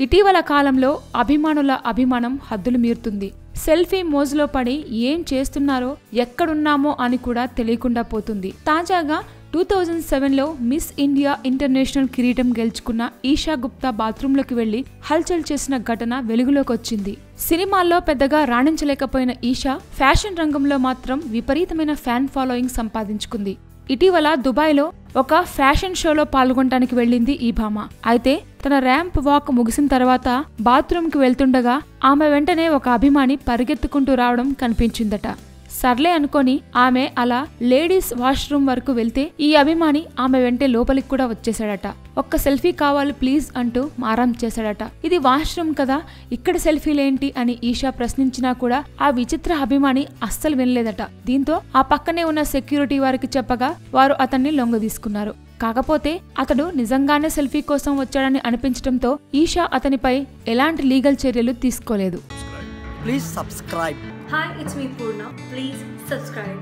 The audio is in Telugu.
ఇటీవల కాలంలో అభిమానుల అభిమానం హద్దులు మీరుతుంది. సెల్ఫీ మోజులో పడి ఏం చేస్తున్నారో ఎక్కడున్నామో అని కూడా తెలియకుండా పోతుంది. తాజాగా 2007లో మిస్ ఇండియా ఇంటర్నేషనల్ కిరీటం గెలుచుకున్న ఈషా గుప్తా బాత్రూంలోకి వెళ్లి హల్చల్ చేసిన ఘటన వెలుగులోకి వచ్చింది. సినిమాల్లో పెద్దగా రాణించలేకపోయిన ఈషా ఫ్యాషన్ రంగంలో మాత్రం విపరీతమైన ఫ్యాన్ ఫాలోయింగ్ సంపాదించుకుంది. ఇటీవల దుబాయ్లో ఒక ఫ్యాషన్ షోలో పాల్గొనడానికి వెళ్ళింది ఈ భామ. అయితే తన ర్యాంప్ వాక్ ముగిసిన తర్వాత బాత్రూంకి వెళ్తుండగా ఆమె వెంటనే ఒక అభిమాని పరిగెత్తుకుంటూ రావడం కనిపించిందట. సర్లే అనుకొని ఆమె అలా లేడీస్ వాష్రూమ్ వరకు వెళ్తే ఈ అభిమాని ఆమె వెంటే లోపలికి కూడా వచ్చేసాడట. ఒక్క సెల్ఫీ కావాలి ప్లీజ్ అంటూ మారం చేశాడట. ఇది వాష్రూమ్ కదా, ఇక్కడ సెల్ఫీలేంటి అని ఈషా ప్రశ్నించినా కూడా ఆ విచిత్ర అభిమాని అస్సలు వినలేదట. దీంతో ఆ పక్కనే ఉన్న సెక్యూరిటీ వారికి చెప్పగా వారు అతన్ని లొంగదీసుకున్నారు. కాకపోతే అతడు నిజంగానే సెల్ఫీ కోసం వచ్చాడని అనిపించడంతో ఈషా అతనిపై ఎలాంటి లీగల్ చర్యలు తీసుకోలేదు. Please subscribe. Hi, it's me Purna. Please subscribe.